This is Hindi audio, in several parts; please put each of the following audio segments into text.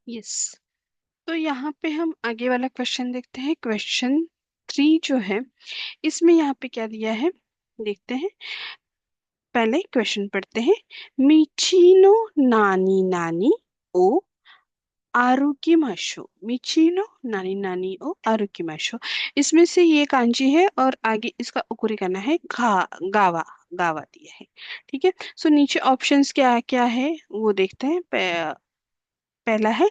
यस। तो यहाँ पे हम आगे वाला क्वेश्चन देखते हैं। क्वेश्चन 3 जो है, इसमें यहाँ पे क्या दिया है देखते हैं। पहले क्वेश्चन पढ़ते हैं। मिचीनो नानी नानी ओ आरुकिमाशो। मिचीनो नानी नानी ओ आरुकिमाशो। इसमें से ये कांजी है और आगे इसका उकुरी करना है गावा। गावा दिया है। ठीक है। सो नीचे ऑप्शंस क्या क्या है वो देखते हैं। पहला है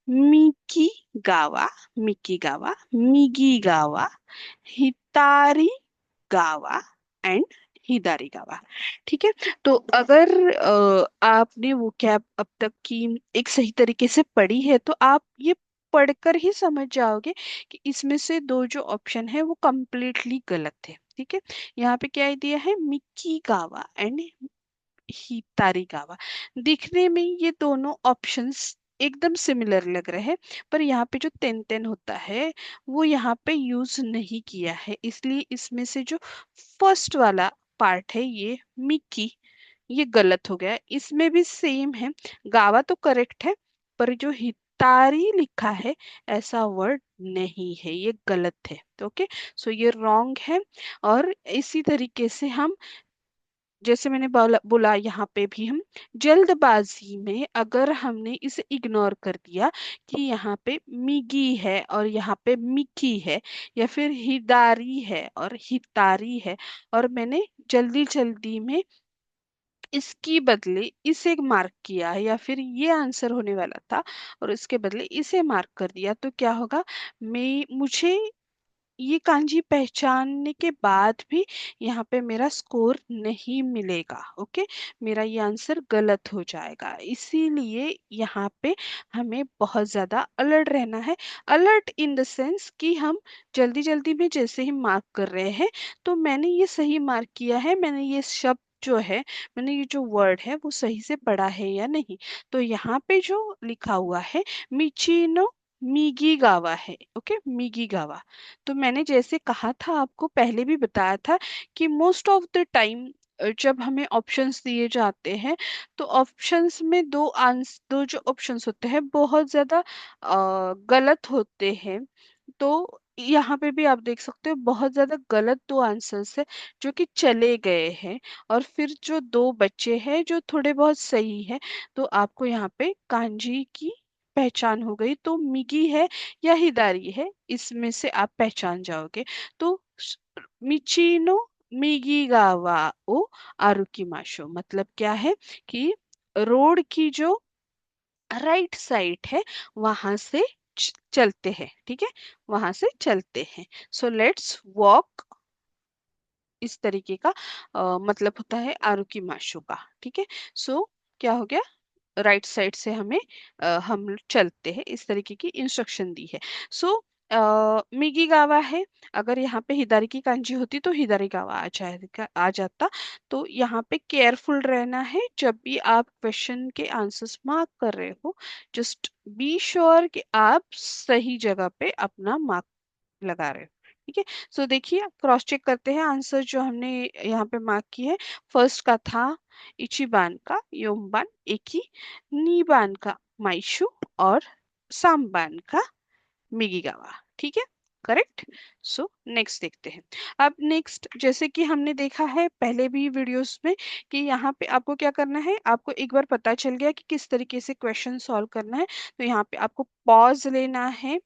मिकी गावा, मिकी गावा, मिगी गावा, हितारी गावा एंड हिदारी गावा। ठीक है। तो अगर आपने वो कैब अब तक की एक सही तरीके से पढ़ी है तो आप ये पढ़कर ही समझ जाओगे कि इसमें से दो जो ऑप्शन है वो कंप्लीटली गलत है। ठीक है। यहाँ पे क्या दिया है, मिक्की गावा एंड हितारी गावा। दिखने में ये दोनों ऑप्शंस एकदम सिमिलर लग रहे हैं, पर यहाँ पे जो तेन तेन होता है वो यहाँ पे यूज नहीं किया है, इसलिए इसमें से जो फर्स्ट वाला पार्ट है ये मिकी, ये गलत हो गया। इसमें भी सेम है, गावा तो करेक्ट है, पर जो हितारी लिखा है ऐसा वर्ड नहीं है, ये गलत है। तो ओके, सो ये रॉन्ग है। और इसी तरीके से हम, जैसे मैंने बोला यहाँ पे भी हम जल्दबाजी में अगर हमने इसे इग्नोर कर दिया कि यहाँ पे मिगी है और यहाँ पे मिकी है, या फिर हिदारी है और हितारी है, और मैंने जल्दी जल्दी में इसकी बदले इसे मार्क किया, या फिर ये आंसर होने वाला था और इसके बदले इसे मार्क कर दिया, तो क्या होगा, मुझे ये कांजी पहचानने के बाद भी यहाँ पे मेरा स्कोर नहीं मिलेगा। ओके, मेरा ये आंसर गलत हो जाएगा। इसीलिए यहाँ पे हमें बहुत ज्यादा अलर्ट रहना है। अलर्ट इन द सेंस कि हम जल्दी जल्दी में जैसे ही मार्क कर रहे हैं, तो मैंने ये सही मार्क किया है, मैंने ये शब्द जो है, मैंने ये जो वर्ड है वो सही से पढ़ा है या नहीं। तो यहाँ पे जो लिखा हुआ है मिचिनो मीगी गावा है। ओके, मीगी गावा। तो मैंने जैसे कहा था, आपको पहले भी बताया था कि मोस्ट ऑफ द टाइम जब हमें ऑप्शंस दिए जाते हैं तो ऑप्शंस में दो जो ऑप्शंस होते हैं बहुत ज्यादा गलत होते हैं। तो यहाँ पे भी आप देख सकते हो बहुत ज्यादा गलत दो आंसर्स है जो कि चले गए हैं, और फिर जो दो बच्चे हैं जो थोड़े बहुत सही है। तो आपको यहाँ पे कांजी की पहचान हो गई, तो मिगी है या हिदारी है, इसमें से आप पहचान जाओगे। तो मिचिनो मिगिगावा ओ आरुकिमाशो मतलब क्या है कि रोड की जो राइट साइड है वहां से चलते हैं। ठीक है, वहां से चलते हैं। सो लेट्स वॉक, इस तरीके का मतलब होता है आरुकी माशो का। ठीक है। सो क्या हो गया, राइट साइड से हमें हम चलते हैं, इस तरीके की इंस्ट्रक्शन दी है। सो मिगी गावा है। अगर यहाँ पे हिदारी की कांजी होती तो हिदारी गावा आ जाता। तो यहाँ पे केयरफुल रहना है जब भी आप क्वेश्चन के आंसर्स मार्क कर रहे हो। जस्ट बी श्योर कि आप सही जगह पे अपना मार्क लगा रहे हो। ठीक है। सो देखिए, क्रॉस चेक करते हैं आंसर जो हमने यहाँ पे मार्क की है। फर्स्ट का था इचिबान का योमबान एकी, नीबान का माइशु, और सामबान का मिगिगावा। ठीक है, करेक्ट। सो नेक्स्ट देखते हैं। अब नेक्स्ट, जैसे कि हमने देखा है पहले भी वीडियोस में कि यहाँ पे आपको क्या करना है, आपको एक बार पता चल गया कि किस तरीके से क्वेश्चन सॉल्व करना है, तो यहाँ पे आपको पॉज लेना है।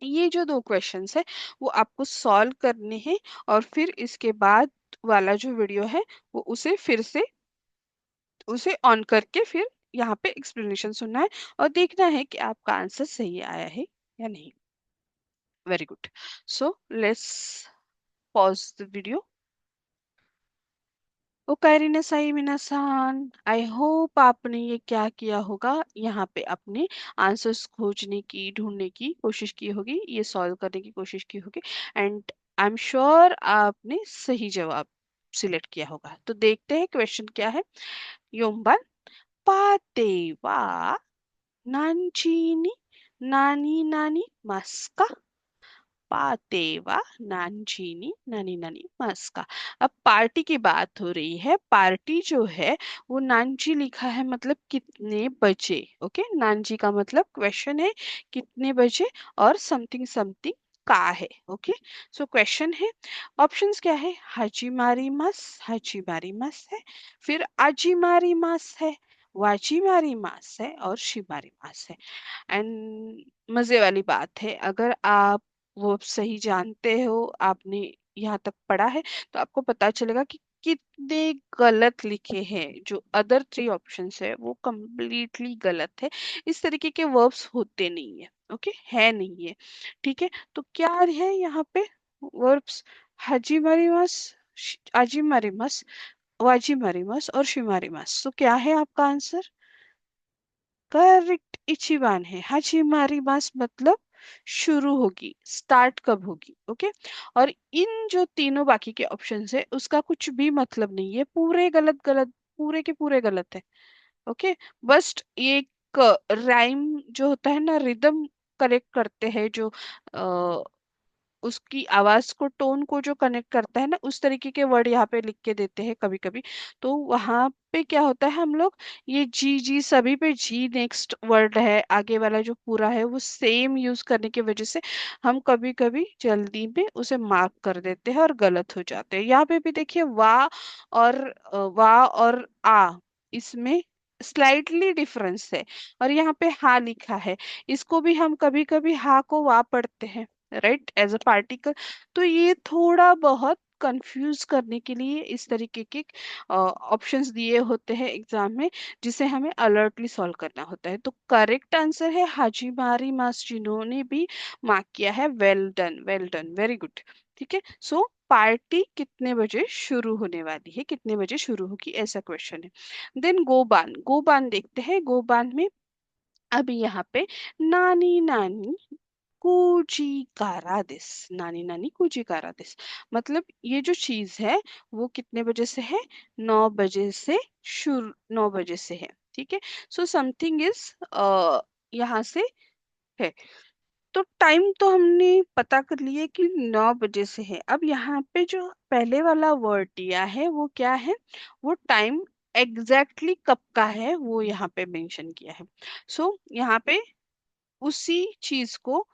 ये जो दो क्वेश्चंस है वो आपको सॉल्व करने हैं, और फिर इसके बाद वाला जो वीडियो है वो उसे फिर से उसे ऑन करके फिर यहाँ पे एक्सप्लेनेशन सुनना है और देखना है कि आपका आंसर सही आया है या नहीं। Very good. So let's pause the video. ओकायरी नासाई मिनासान, आई होप आपने ये क्या किया होगा, यहाँ पे अपने आंसर्स खोजने की, ढूंढने की कोशिश की होगी, ये सॉल्व करने की कोशिश की होगी, एंड आई एम श्योर आपने सही जवाब सिलेक्ट किया होगा। तो देखते हैं क्वेश्चन क्या है। योमबन पाते वा नानचीनी नानी नानी मस्का। पातेवा नानचीनी नानी नानी मस्का। अब पार्टी की बात हो रही है। पार्टी जो है वो नानची लिखा है, मतलब कितने बजे। ओके, नानजी का मतलब क्वेश्चन है कितने बजे, और समथिंग समथिंग का है। ओके, सो क्वेश्चन है, ऑप्शंस क्या है, हाजी मारी मस है, फिर आजी मारी मास है, वाजी मारी मास है, और शिमारी मास है। एंड मजे वाली बात है, अगर आप वो सही जानते हो, आपने यहाँ तक पढ़ा है, तो आपको पता चलेगा कि कितने गलत लिखे हैं। जो अदर थ्री ऑप्शंस है वो कंप्लीटली गलत है। इस तरीके के वर्ब्स होते नहीं है। ओके, है नहीं है। ठीक है, तो क्या है यहाँ पे वर्ब्स, हाजी मारीमस, आजी मारीमस, वाजी मारीमस और शिमारी मस। तो क्या है आपका आंसर? करेक्ट, इचिबान है। हाचिमारी मास मतलब शुरू होगी, स्टार्ट कब होगी। ओके, और इन जो तीनों बाकी के ऑप्शंस है उसका कुछ भी मतलब नहीं है, पूरे गलत गलत, पूरे के पूरे गलत है। ओके, बस एक राइम जो होता है ना, रिदम करेक्ट करते हैं, जो उसकी आवाज को, टोन को जो कनेक्ट करता है ना, उस तरीके के वर्ड यहाँ पे लिख के देते हैं कभी कभी। तो वहां पे क्या होता है, हम लोग ये जी जी सभी पे जी नेक्स्ट वर्ड है, आगे वाला जो पूरा है वो सेम यूज करने की वजह से हम कभी कभी जल्दी में उसे मार्क कर देते हैं और गलत हो जाते हैं। यहाँ पे भी देखिए वाह और आ, इसमें स्लाइटली डिफरेंस है, और यहाँ पे हा लिखा है। इसको भी हम कभी कभी हा को वाह पढ़ते हैं, राइट, एज अ पार्टिकल। तो ये थोड़ा बहुत कंफ्यूज करने के लिए इस तरीके के ऑप्शंस दिए होते हैं एग्जाम में, जिसे हमें अलर्टली सॉल्व करना होता है। तो करेक्ट आंसर है हाजीमारी मास, जिन्होंने भी मार्क किया है। Well done, very good. ठीक है, सो पार्टी कितने बजे शुरू होने वाली है, कितने बजे शुरू होगी, ऐसा क्वेश्चन है। देन गोबान, गोबान देखते हैं। गोबान में अभी यहाँ पे नानी नानी कुजीकारा दिस, नानी नानी कुजीकारा दिस, मतलब ये जो चीज है वो कितने बजे से है, 9 बजे से शुरू, 9 बजे से है। ठीक है, सो समथिंग इज यहाँ से है। तो टाइम तो हमने पता कर लिए कि 9 बजे से है। अब यहाँ पे जो पहले वाला वर्ड दिया है वो क्या है, वो टाइम एग्जैक्टली कब का है वो यहाँ पे मेंशन किया है। सो यहाँ पे उसी चीज को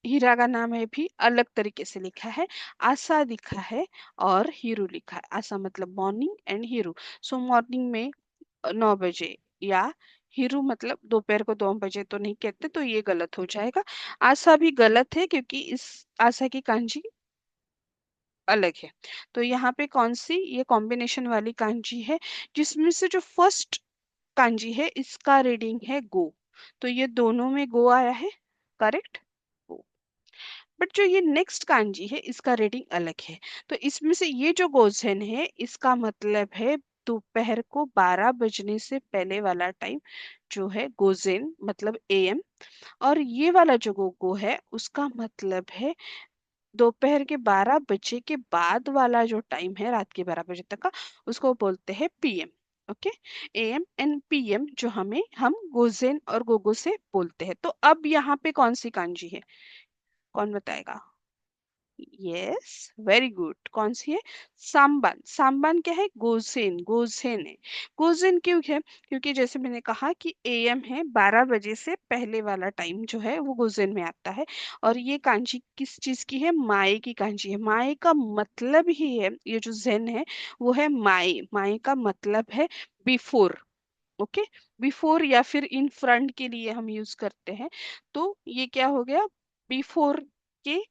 हिरागाना में भी अलग तरीके से लिखा है। आसा लिखा है और हीरू लिखा है। आसा मतलब मॉर्निंग एंड हीरू, सो मॉर्निंग में 9 बजे, या हीरू मतलब दोपहर को 2 बजे तो नहीं कहते, तो ये गलत हो जाएगा। आसा भी गलत है क्योंकि इस आसा की कांजी अलग है। तो यहाँ पे कौन सी ये कॉम्बिनेशन वाली कांजी है, जिसमें से जो फर्स्ट कांजी है इसका रीडिंग है गो, तो ये दोनों में गो आया है। करेक्ट, बट जो ये नेक्स्ट कांजी है इसका रीडिंग अलग है। तो इसमें से ये जो गोजेन है इसका मतलब है दोपहर को 12 बजने से पहले वाला टाइम जो है गोजेन, मतलब एएम। और ये वाला जो गोगो है उसका मतलब है दोपहर के 12 बजे के बाद वाला जो टाइम है, रात के 12 बजे तक का, उसको बोलते हैं PM. Okay, am and PM जो हम गोजेन और गोगो से बोलते हैं। तो अब यहाँ पे कौन सी कांजी है, कौन बताएगा? यस, वेरी गुड, कौन सी है? सांबान। सांबान क्या है? गोसेन, गोसेन है। गोसेन क्यों है? क्योंकि जैसे मैंने कहा कि एएम है, 12 बजे से पहले वाला टाइम जो है वो गोसेन में आता है। और ये कांजी किस चीज की है? माए की कांजी है। माए का मतलब ही है, ये जो जेन है वो है माए, माए का मतलब है बिफोर। ओके, बिफोर या फिर इन फ्रंट के लिए हम यूज करते हैं। तो ये क्या हो गया, बिफोर के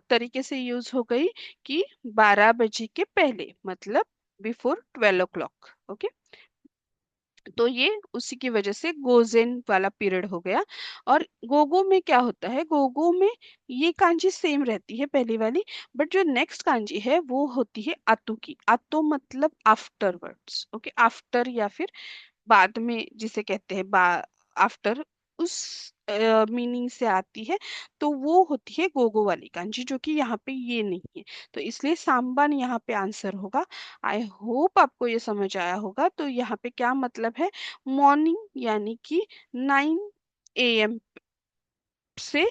तरीके से यूज हो गई कि 12 बजे के पहले, मतलब बिफोर 12 o'clock। ओके, तो ये उसी की वजह से गोजेन वाला पीरियड हो गया। और गोगो में क्या होता है, गोगो में ये कांजी सेम रहती है पहली वाली, बट जो नेक्स्ट कांजी है वो होती है आतो की। आतो मतलब आफ्टरवर्ड्स। ओके, आफ्टर या फिर बाद में जिसे कहते हैं आफ्टर, उस मीनिंग से आती है। तो वो होती है गोगो वाली कांजी, जो कि यहाँ पे ये नहीं है। तो इसलिए सांबान यहाँ पे आंसर होगा। आई होप आपको ये समझ आया होगा। तो यहाँ पे क्या मतलब है, मॉर्निंग यानी कि 9 AM से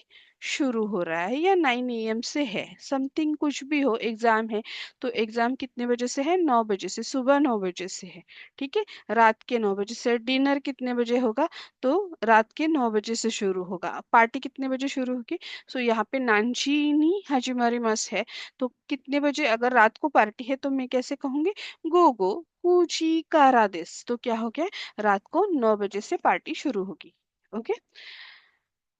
शुरू हो रहा है या 9 AM से है, समथिंग कुछ भी हो, एग्जाम है तो एग्जाम कितने बजे से है, 9 बजे से, सुबह 9 बजे से है। ठीक है, रात के 9 बजे से। डिनर कितने बजे होगा, तो रात के 9 बजे से शुरू होगा। पार्टी कितने बजे शुरू होगी, सो यहाँ पे नानजीनी हजिमारी मस है, तो कितने बजे, अगर रात को पार्टी है तो मैं कैसे कहूंगी, गो गो कुजी कारा देस, तो क्या हो गया, रात को 9 बजे से पार्टी शुरू होगी। ओके,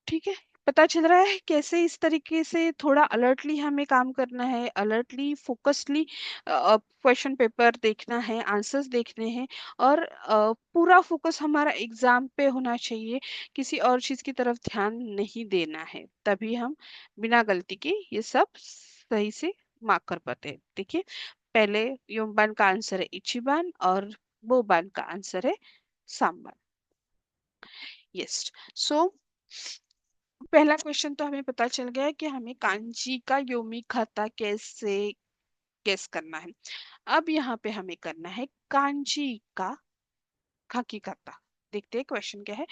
ठीक है, पता चल रहा है कैसे इस तरीके से थोड़ा अलर्टली हमें काम करना है, अलर्टली फोकसली क्वेश्चन पेपर देखना है, आंसर्स देखने हैं, और पूरा फोकस हमारा एग्जाम पे होना चाहिए, किसी और चीज की तरफ ध्यान नहीं देना है, तभी हम बिना गलती के ये सब सही से मार्क कर पाते हैं। देखिए, पहले योमबान का आंसर है इचिबान और बोबान का आंसर है सांबान। यस, सो पहला क्वेश्चन तो हमें पता चल गया है कि हमें कांजी का योमी खाता कैसे गेस करना है। अब यहाँ पे हमें करना है कांजी का खाकी खाता। देखते हैं क्वेश्चन क्या है।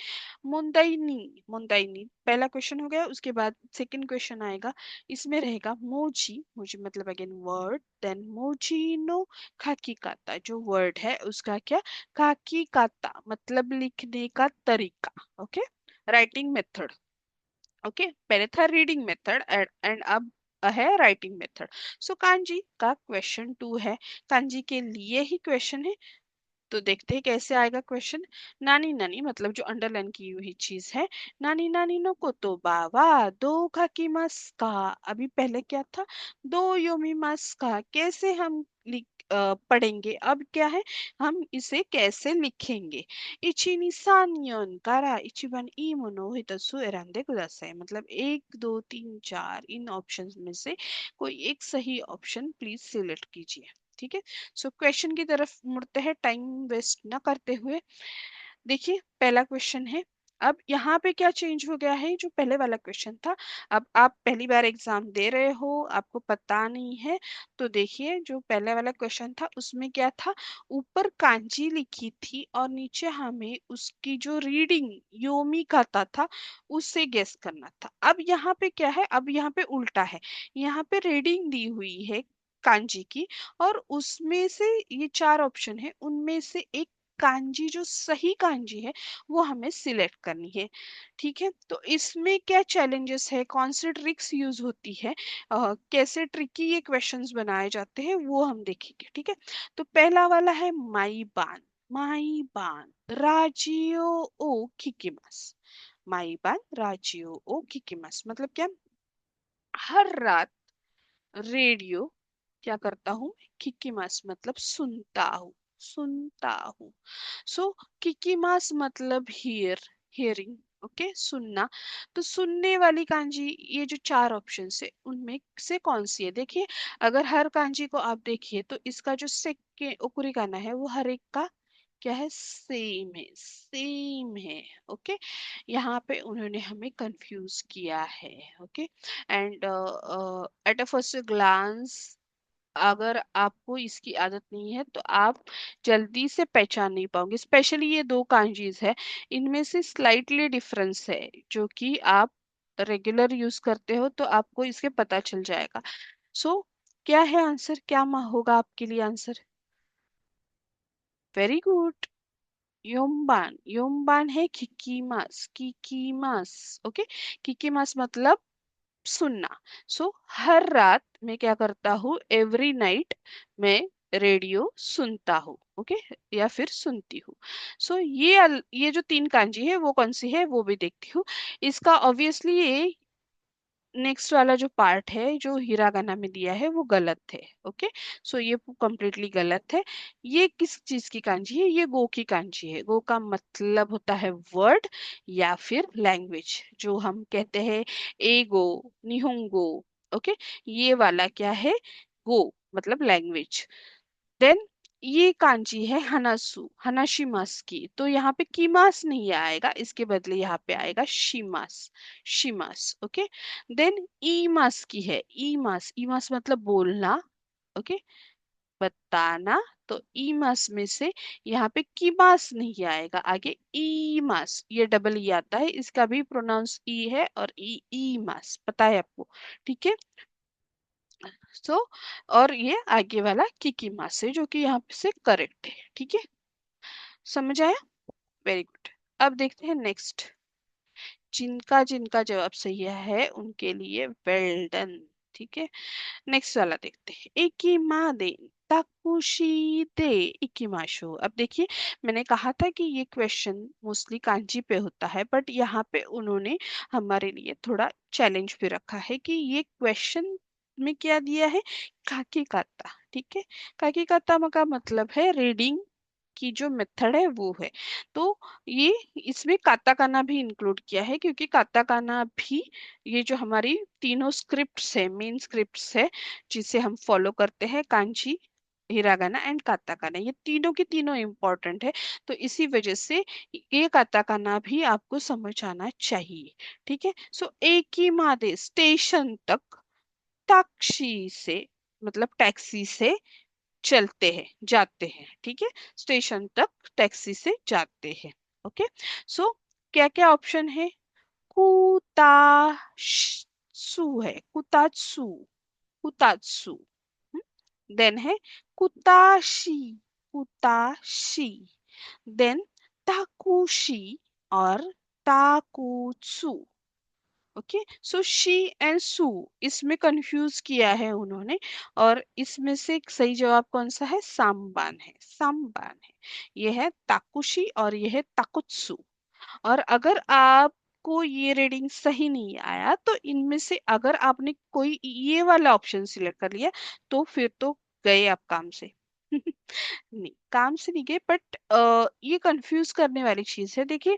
मुंदाइनी, मुंदाइनी पहला क्वेश्चन हो गया, उसके बाद सेकंड क्वेश्चन आएगा, इसमें रहेगा मोजी, मोजी मतलब अगेन वर्ड, देन मोजी नो खाकी काता, जो वर्ड है उसका क्या, खाकी काता मतलब लिखने का तरीका। Okay, writing method. ओके, पहले था रीडिंग मेथड एंड अब है राइटिंग मेथड। सो कांजी का क्वेश्चन 2 है, कांजी के लिए ही क्वेश्चन है, तो देखते हैं कैसे आएगा क्वेश्चन। नानी नानी मतलब जो अंडरलाइन की हुई चीज है, नानी नानी नो को तो बावा दो खाकी मास का, अभी पहले क्या था, दो योमी मास का, कैसे हम पढ़ेंगे, अब क्या है, हम इसे कैसे लिखेंगे। इची नि सान योन कारा इचिबान ई मोनो हितसु एरांदे कुदासाई, मतलब 1 2 3 4 इन ऑप्शंस में से कोई एक सही ऑप्शन प्लीज सिलेक्ट कीजिए। ठीक है, सो क्वेश्चन की तरफ मुड़ते हैं टाइम वेस्ट ना करते हुए। देखिए, पहला क्वेश्चन है, अब यहाँ पे क्या चेंज हो गया है, जो पहले वाला क्वेश्चन था, अब आप पहली बार एग्जाम दे रहे हो, आपको पता नहीं है, तो देखिए जो पहले वाला क्वेश्चन था उसमें क्या था, ऊपर कांजी लिखी थी और नीचे हमें उसकी जो रीडिंग योमी खाता था उससे गेस करना था। अब यहाँ पे क्या है, अब यहाँ पे उल्टा है, यहाँ पे रीडिंग दी हुई है कांजी की, और उसमें से ये 4 ऑप्शन है, उनमें से एक कांजी, जो सही कांजी है वो हमें सिलेक्ट करनी है। ठीक है, तो इसमें क्या चैलेंजेस है, कौन सी ट्रिक्स यूज होती है, कैसे ट्रिकी ये क्वेश्चंस बनाए जाते हैं वो हम देखेंगे। ठीक है, तो पहला वाला है माई बान, माई बान राजियो ओ किकिमास, माई बान राजियो ओ किकिमास मतलब क्या, हर रात रेडियो क्या करता हूँ, किकिमास मतलब सुनता हूँ, सुनता हूँ। सो किकिमास मतलब हियर, हियरिंग। ओके, सुनना, तो सुनने वाली कांजी, ये जो 4 ऑप्शन है उनमें से कौन सी है, देखिए, अगर हर कांजी को आप देखिए तो इसका जो सेके उकुरी गाना है वो हर एक का क्या है, सेम है, सेम है। ओके, यहाँ पे उन्होंने हमें कंफ्यूज किया है। Okay, and at a first glance अगर आपको इसकी आदत नहीं है तो आप जल्दी से पहचान नहीं पाओगे, स्पेशली ये 2 कांजीज है, इनमें से स्लाइटली डिफरेंस है, जो कि आप रेगुलर यूज करते हो तो आपको इसके पता चल जाएगा। सो क्या है आंसर, क्या होगा आपके लिए आंसर, वेरी गुड, योमबान, योमबान है किकीमास, किकीमास। ओके, किकीमास मतलब सुनना। सो हर रात मैं क्या करता हूँ, एवरी नाइट मैं रेडियो सुनता हूँ। ओके, या फिर सुनती हूँ। सो ये जो 3 कांजी है वो कौन सी है वो भी देखती हूँ। इसका ऑब्वियसली ये नेक्स्ट वाला जो पार्ट है जो हिरागाना में दिया है वो गलत है। ओके, सो ये कंप्लीटली गलत है। ये किस चीज की कांजी है, ये गो की कांजी है। गो का मतलब होता है वर्ड या फिर लैंग्वेज, जो हम कहते हैं एगो, निहोंगो। ओके, ये वाला क्या है, गो मतलब लैंग्वेज। देन ये कांजी है हनासु, हनाशिमास की, तो यहाँ पे कीमास नहीं आएगा, इसके बदले यहाँ पे आएगा शिमास, शिमास। ओके, देन ईमास की है, ईमास, ईमास मतलब बोलना। ओके, बताना, तो ई मास में से यहाँ पे की मास नहीं आएगा, आगे ई मास, ये डबल ई आता है, इसका भी प्रोनाउंस ई है और ई मास पता है आपको, ठीक है। सो और ये आगे वाला की मास है जो कि यहाँ पे से करेक्ट है, ठीक है। समझ आया? Very good. अब देखते हैं नेक्स्ट। जिनका जिनका जवाब सही है उनके लिए वेल डन, ठीक है। नेक्स्ट वाला देखते हैं। एकिमादे ताकुशीदे इकिमाशो। अब देखिए, मैंने कहा था कि ये क्वेश्चन मोस्टली कांजी पे होता है, बट यहाँ पे उन्होंने हमारे लिए थोड़ा चैलेंज भी रखा है कि ये क्वेश्चन में क्या दिया है, काकी काता, ठीक है। काकी काता का मतलब है रीडिंग की जो मेथड है वो है। तो ये इसमें काताकाना भी इंक्लूड किया है, क्योंकि काताकाना भी ये जो हमारी तीनों स्क्रिप्ट्स है, मेन स्क्रिप्ट्स है जिसे हम फॉलो करते हैं, कांची, हिरागाना एंड काताकाना, ये तीनों के तीनों इम्पोर्टेंट है। तो इसी वजह से ये काताकाना भी आपको समझ आना चाहिए, ठीक है। सो एक ही मादे स्टेशन तक टैक्सी से, मतलब टैक्सी से चलते हैं, जाते हैं, ठीक है। स्टेशन तक टैक्सी से जाते हैं। ओके। सो क्या क्या ऑप्शन है? कुतासु है, कुतात्सु, कुतात्सु। देन है कुताशी, कुताशी। देन ताकुशी और ताकुत्सु। ओके। सो शी एंड सू, इसमें कंफ्यूज किया है उन्होंने, और इसमें से सही जवाब कौन सा है? साम्बान है, साम्बान है। ये है ताकुशी और ये है ताकुत्सु। और अगर आपको ये रीडिंग सही नहीं आया तो इनमें से अगर आपने कोई ये वाला ऑप्शन सिलेक्ट कर लिया तो फिर तो गए आप काम से। नहीं, काम से नहीं गए, बट ये कंफ्यूज करने वाली चीज है। देखिए,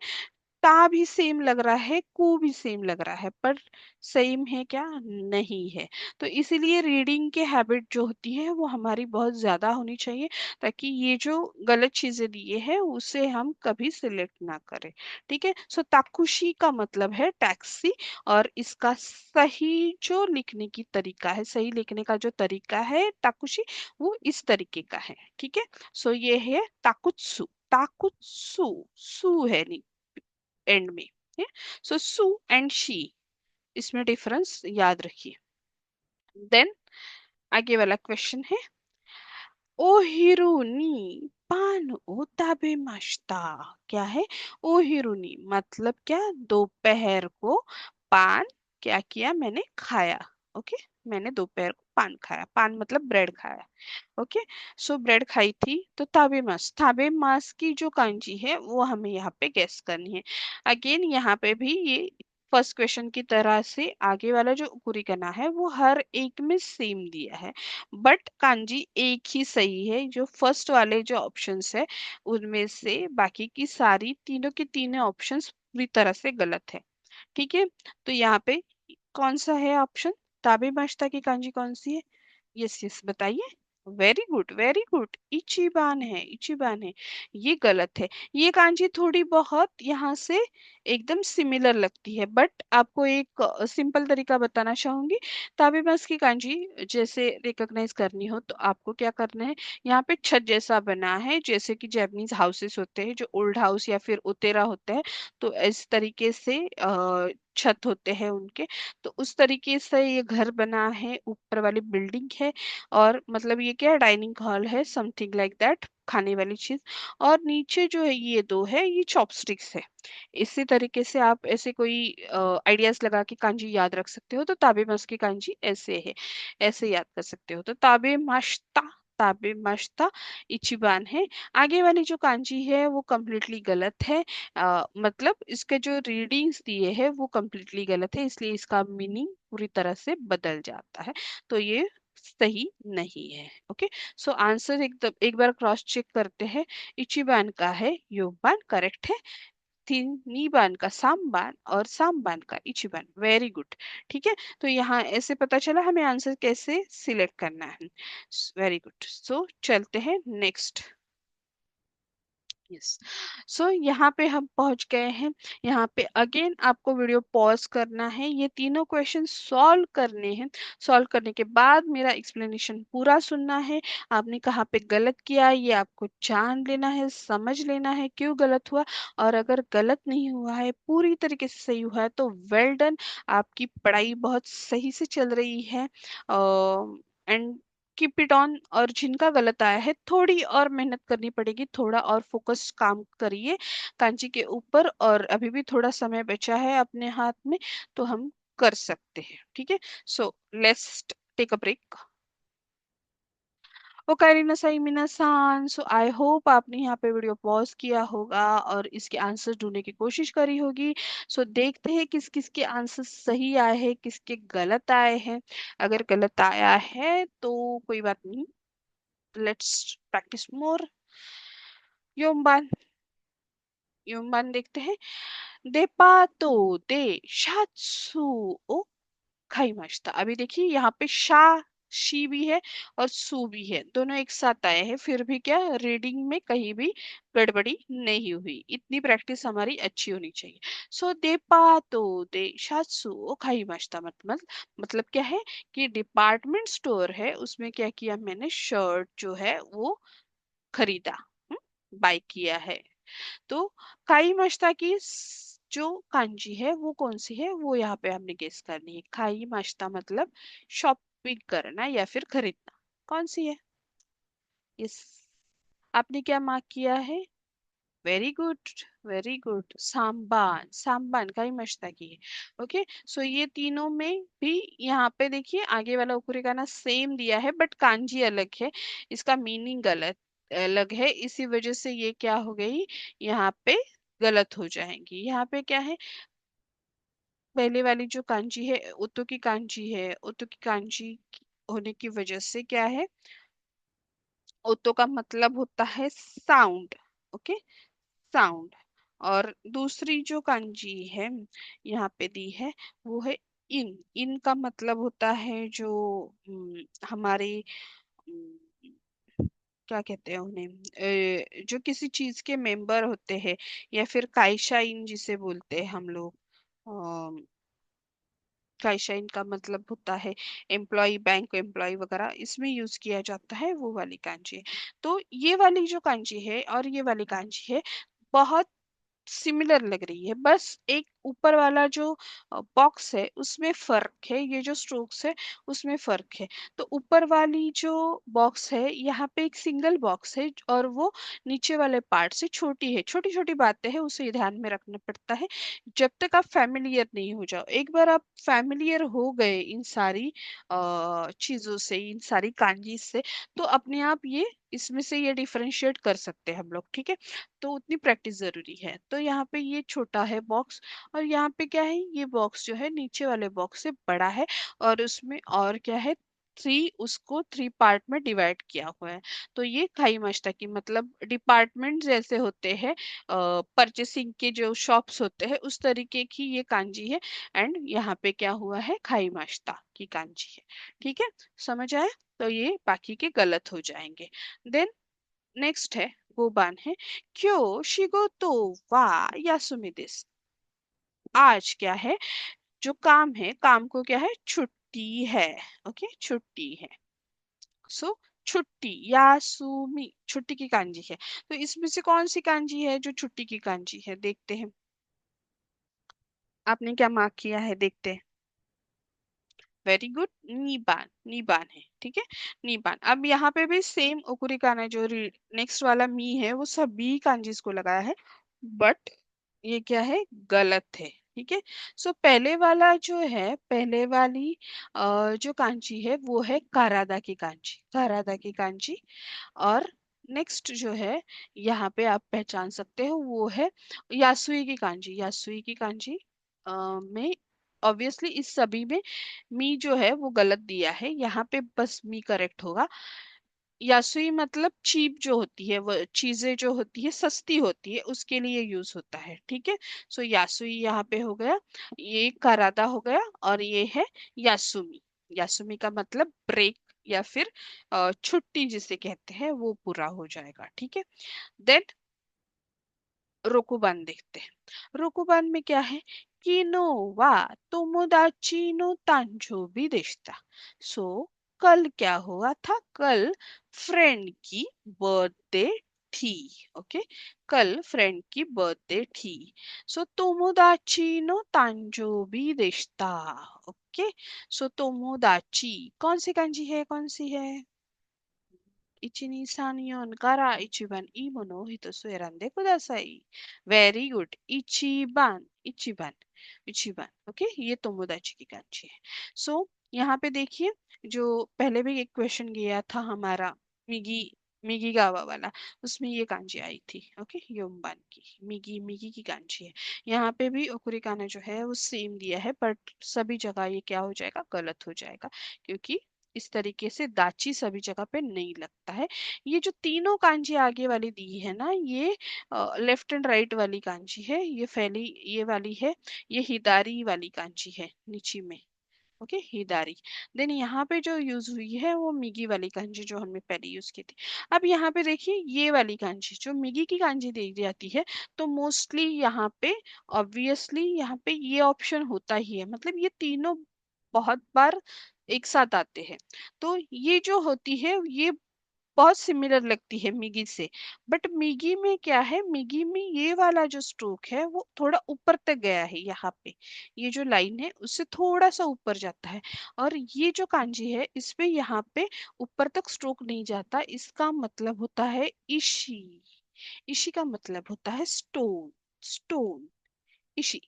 ता भी सेम लग रहा है, कू भी सेम लग रहा है, पर सेम है क्या? नहीं है। तो इसीलिए रीडिंग के हैबिट जो होती है वो हमारी बहुत ज्यादा होनी चाहिए, ताकि ये जो गलत चीजें दिए हैं उसे हम कभी सिलेक्ट ना करें, ठीक है। सो ताकुशी का मतलब है टैक्सी, और इसका सही जो लिखने की तरीका है, सही लिखने का जो तरीका है ताकुशी, वो इस तरीके का है, ठीक है। सो ये है ताकुत्सु, ताकुत्सु, सु है एंड में है। सो सू एंड शी, इसमें डिफरेंस याद रखिए। देन आगे वाला क्वेश्चन है, ओ हिरोनी पान ओ ताबे माश्ता। क्या है? ओ हिरोनी मतलब क्या? दोपहर को पान क्या किया? मैंने खाया। ओके। मैंने दोपहर को पान खाया, पान मतलब ब्रेड खाया। ओके। सो ब्रेड खाई थी, तो ताबे मास की जो कांजी है वो हमें यहाँ पे गेस करनी है। अगेन यहाँ पे भी ये फर्स्ट क्वेश्चन की तरह से आगे वाला जो कुरिकना है वो हर एक में सेम दिया है, बट कांजी एक ही सही है। जो फर्स्ट वाले जो ऑप्शंस है उनमें से बाकी की सारी तीनों के तीनों ऑप्शंस पूरी तरह से गलत है, ठीक है। तो यहाँ पे कौन सा है ऑप्शन? ताबे माश्ता की कांजी कौन सी है? यस यस, बताइए। वेरी गुड, वेरी गुड, इचिबान है, इचिबान है। ये गलत है। ये कांजी थोड़ी बहुत यहाँ से एकदम सिमिलर लगती है, बट आपको एक सिंपल तरीका बताना चाहूंगी। ताबेमास की कांजी जैसे रिकॉग्नाइज करनी हो तो आपको क्या करना है, यहाँ पे छत जैसा बना है, जैसे कि जैपनीज हाउसेस होते हैं, जो ओल्ड हाउस या फिर उतेरा होता है, तो इस तरीके से छत होते हैं उनके। तो उस तरीके से ये घर बना है, ऊपर वाली बिल्डिंग है, और मतलब ये क्या है, डाइनिंग हॉल है, समथिंग लाइक दैट, खाने वाली चीज। और नीचे जो है ये दो है, ये चॉपस्टिक्स है। इसी तरीके से आप ऐसे कोई आइडियाज लगा के कांजी याद रख सकते हो। तो ताबे मस की कांजी ऐसे है, ऐसे याद कर सकते हो। तो ताबे मश्ता, ताबे मश्ता इचिबान है। आगे वाली जो कांजी है वो कम्प्लीटली गलत है। मतलब इसके जो रीडिंग्स दिए हैं वो कम्प्लीटली गलत है, इसलिए इसका मीनिंग पूरी तरह से बदल जाता है। तो ये सही नहीं है। ओके। सो आंसर एक बार क्रॉस चेक करते हैं। इचिबान का है योगबान करेक्ट है, नीबान का सामबान, और सामबान का इचिबान। वेरी गुड, ठीक है। तो यहाँ ऐसे पता चला हमें आंसर कैसे सिलेक्ट करना है। Very good. सो चलते हैं नेक्स्ट। यस। सो यहाँ पे हम पहुंच गए हैं। यहाँ पे अगेन आपको वीडियो पॉज करना है, ये तीनों क्वेश्चन सॉल्व करने हैं। सॉल्व करने के बाद मेरा एक्सप्लेनेशन पूरा सुनना है। आपने कहाँ पे गलत किया ये आपको जान लेना है, समझ लेना है क्यों गलत हुआ। और अगर गलत नहीं हुआ है, पूरी तरीके से सही हुआ है, तो वेल डन, आपकी पढ़ाई बहुत सही से चल रही है। And keep it on. और जिनका गलत आया है, थोड़ी और मेहनत करनी पड़ेगी, थोड़ा और फोकस काम करिए कांची के ऊपर, और अभी भी थोड़ा समय बचा है अपने हाथ में, तो हम कर सकते हैं। ठीक है, so let's take a break. ओकायरी नसाई मिनासान। सो आई होप आपने यहाँ पे वीडियो पॉज किया होगा और इसके आंसर ढूंढने की कोशिश करी होगी। सो देखते हैं किस किस के आंसर सही आए हैं, किसके गलत आए हैं। अगर गलत आया है तो कोई बात नहीं, लेट्स प्रैक्टिस मोर। योमबान, योमबान देखते हैं। दे पातो दे शात्सु ओ खाई मास्ता। अभी देखिए यहाँ पे शा शी भी है और सु भी है, दोनों एक साथ आए हैं, फिर भी क्या रीडिंग में कहीं भी गड़बड़ी नहीं हुई। इतनी प्रैक्टिस हमारी अच्छी होनी चाहिए। सो दे पातो दे शात्सु ओ खाई मास्ता मतलब क्या है कि डिपार्टमेंट स्टोर है, उसमें क्या किया मैंने, शर्ट जो है वो खरीदा, बाय किया है। तो काई माश्ता की जो कांजी है वो कौन सी है, वो यहाँ पे हमने गेस करनी है। काई माश्ता मतलब शॉपिंग करना या फिर खरीदना, कौन सी है। यस, आपने क्या मार्क किया है। वेरी गुड, वेरी गुड, सांबान, सांबान काई माश्ता की है। ओके, सो ये तीनों में भी यहाँ पे देखिए आगे वाला उकुरे का ना सेम दिया है, बट कांजी अलग है, इसका मीनिंग गलत अलग है, इसी वजह से ये क्या हो गई, यहाँ पे गलत हो जाएंगी। यहाँ पे क्या है, पहले वाली जो कांजी है उतो की कांजी है, उतो की कांजी होने की वजह से क्या है, ओतो का मतलब होता है साउंड। Okay, sound. और दूसरी जो कांजी है यहाँ पे दी है वो है इन। इन का मतलब होता है जो हमारे क्या कहते हैं उन्हें, जो किसी चीज के मेंबर होते हैं, या फिर कायशा इन जिसे बोलते हैं हम लोग। काइशाइन का मतलब होता है एम्प्लॉय, बैंक एम्प्लॉय वगैरह, इसमें यूज किया जाता है, वो वाली कांजी है। तो ये वाली जो कांजी है और ये वाली कांजी है, बहुत सिमिलर लग रही है, बस एक ऊपर वाला जो बॉक्स है उसमें फर्क है, ये जो स्ट्रोक्स है उसमें फर्क है। तो ऊपर वाली जो बॉक्स है यहाँ पे एक सिंगल बॉक्स है, और वो नीचे वाले पार्ट से छोटी है। छोटी छोटी बातें हैं, उसे ध्यान में रखना पड़ता है जब तक आप फैमिलियर नहीं हो जाओ। एक बार आप फैमिलियर हो गए इन सारी चीजों से, इन सारी कांजी से, तो अपने आप ये इसमें से ये डिफरेंशिएट कर सकते हैं हम लोग। ठीक है, तो उतनी प्रैक्टिस जरूरी है। तो यहाँ पे ये छोटा है बॉक्स, और यहाँ पे क्या है, ये बॉक्स जो है नीचे वाले बॉक्स से बड़ा है, और उसमें और क्या है, थ्री, उसको थ्री पार्ट में डिवाइड किया हुआ है। तो ये खाई मास्टा की मतलब डिपार्टमेंट जैसे होते हैं, परचेसिंग के जो शॉप्स होते हैं उस तरीके की ये कांजी है। एंड यहाँ पे क्या हुआ है, खाई मास्टा की कांजी है। ठीक है, समझ आया। तो ये बाकी के गलत हो जाएंगे। देन नेक्स्ट है, गोबान है। क्यों शिगोतो वा यासुमी देस। आज क्या है, जो काम है, काम को क्या है, छुट्टी है। ओके, छुट्टी है। सो छुट्टी, यासुमी छुट्टी की कांजी है। तो इसमें से कौन सी कांजी है जो छुट्टी की कांजी है, देखते हैं। आपने क्या मार्क किया है, देखते हैं। वेरी गुड, नीबान, नीबान है। ठीक है, नीबान। अब यहाँ पे भी सेम ओकुरी काना जो नेक्स्ट वाला मी है वो सभी कांजीज को लगाया है, बट ये क्या है, गलत है। ठीक है, सो पहले वाला जो है, पहले वाली जो कांची है वो है कारादा की कांची, कारादा की कांची। और नेक्स्ट जो है यहाँ पे आप पहचान सकते हो वो है यासुई की कांजी, यासुई की कांजी में ऑब्वियसली इस सभी में मी जो है वो गलत दिया है, यहाँ पे बस मी करेक्ट होगा। यासुई मतलब चीप जो होती है, वो चीजें जो होती है सस्ती होती है, उसके लिए यूज होता है। ठीक है, सो यासुई यहाँ पे हो गया, ये करादा हो गया, और ये है यासुमी। यासुमी का मतलब ब्रेक या फिर छुट्टी जिसे कहते हैं वो पूरा हो जाएगा। ठीक है, देन रोकुबान देखते हैं। रोकुबान में क्या है? किनो वा तोमोदाची नो तांजोबी देशता। सो कल क्या हुआ था? कल फ्रेंड की बर्थडे थी। ओके, कल फ्रेंड की बर्थडे थी। सो तोमोदाची नो तांजोबी देशता। ओके, सो तोमोदाची कौन सी कांजी है? कौन सी है? 1、2、3、4から1番いいものを一つ選んでください。Very good. 1番, 1番, 1番. ओके, ये तोमोदाची की कांची है। सो यहाँ पे देखिए, जो पहले भी एक क्वेश्चन गया था हमारा, मिगी मिगी गावा वाला, उसमें ये कांची आई थी। ओके, योमबान की मिगी मिगी की कांची है। यहाँ पे भी ओकुरिकाना जो है वो सेम दिया है, बट सभी जगह ये क्या हो जाएगा? गलत हो जाएगा, क्योंकि इस तरीके से दाची सभी जगह पे नहीं लगता है। ये जो तीनों कांजी आगे वाली दी है ना, ये लेफ्ट एंड राइट वाली कांजी है। ये फैली ये वाली है, ये हिदारी वाली कांजी है नीचे में। ओके, हिदारी। देन यहाँ पे जो यूज हुई है वो मिगी वाली कांजी, जो हमने पहले यूज की थी। अब यहाँ पे देखिए, ये वाली कांजी जो मिगी की कांजी दी जाती है, तो मोस्टली यहाँ पे ऑब्वियसली यहाँ पे ये ऑप्शन होता ही है। मतलब ये तीनों बहुत बार एक साथ आते हैं। तो ये जो होती है ये बहुत सिमिलर लगती है मिगी से। बट मिगी में क्या है? मिगी में ये वाला जो स्ट्रोक है वो थोड़ा ऊपर तक गया है। यहाँ पे ये जो लाइन है उससे थोड़ा सा ऊपर जाता है, और ये जो कांजी है इसपे यहाँ पे ऊपर तक स्ट्रोक नहीं जाता। इसका मतलब होता है इशी। इशी का मतलब होता है स्टोन। स्टोन, इशी।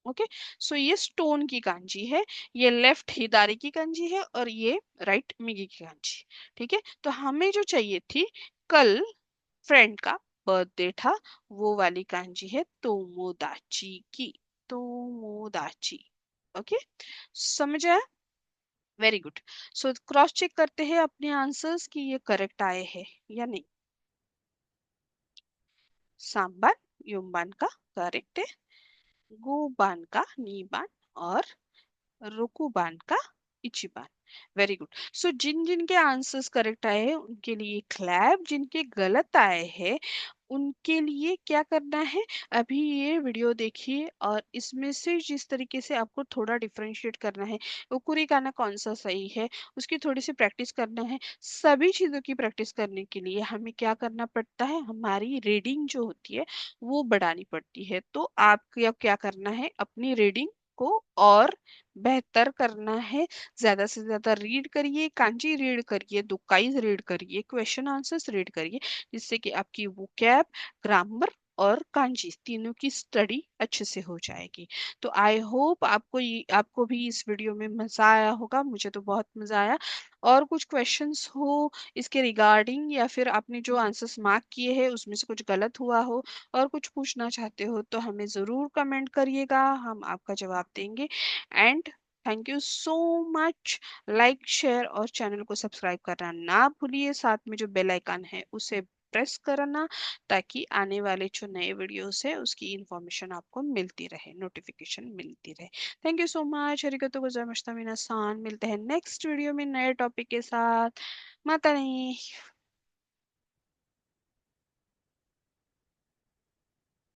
ओके, सो ये स्टोन की कांजी है। ये लेफ्ट हिदारी की कांजी है और ये राइट मिगी की कांजी। ठीक है, तो हमें जो चाहिए थी, कल फ्रेंड का बर्थडे था, वो वाली कांजी है तोमोदाची की। तोमोदाची। ओके, समझ आया? Very good. So cross check करते हैं अपने आंसर्स कि ये करेक्ट आए हैं या नहीं। सांबान योमबान का करेक्ट है, गोबान का नीबान, और रुकुबान का इचिबान। Very good. सो जिन जिन के आंसर्स करेक्ट आए हैं उनके लिए क्लैप, जिनके गलत आए हैं उनके लिए क्या करना है? अभी ये वीडियो देखिए और इसमें से जिस तरीके से आपको थोड़ा डिफरेंशिएट करना है, उकुरी गाना कौन सा सही है, उसकी थोड़ी सी प्रैक्टिस करना है। सभी चीजों की प्रैक्टिस करने के लिए हमें क्या करना पड़ता है? हमारी रीडिंग जो होती है वो बढ़ानी पड़ती है। तो आपको अब क्या करना है? अपनी रीडिंग को और बेहतर करना है। ज्यादा से ज्यादा रीड करिए, कांजी रीड करिए, दुकाइज रीड करिए, क्वेश्चन आंसर्स रीड करिए, जिससे कि आपकी वोकैब, ग्रामर और कांजी तीनों की स्टडी अच्छे से हो जाएगी। तो आई होप आपको भी इस वीडियो में मजा आया होगा। मुझे तो बहुत मजा आया। और कुछ क्वेश्चंस हो इसके रिगार्डिंग, या फिर आपने जो आंसर्स मार्क किए हैं उसमें से कुछ गलत हुआ हो और कुछ पूछना चाहते हो, तो हमें जरूर कमेंट करिएगा, हम आपका जवाब देंगे। And thank you so much. Like, share और चैनल को सब्सक्राइब करना ना भूलिए। साथ में जो बेल आइकन है उसे प्रेस करना, ताकि आने वाले जो नए वीडियोस है उसकी इंफॉर्मेशन आपको मिलती रहे, नोटिफिकेशन मिलती रहे। Thank you so much. अरिगतो गोजाइमासिता। मिनासान, मिलते हैं नेक्स्ट वीडियो में नए टॉपिक के साथ। माता नहीं।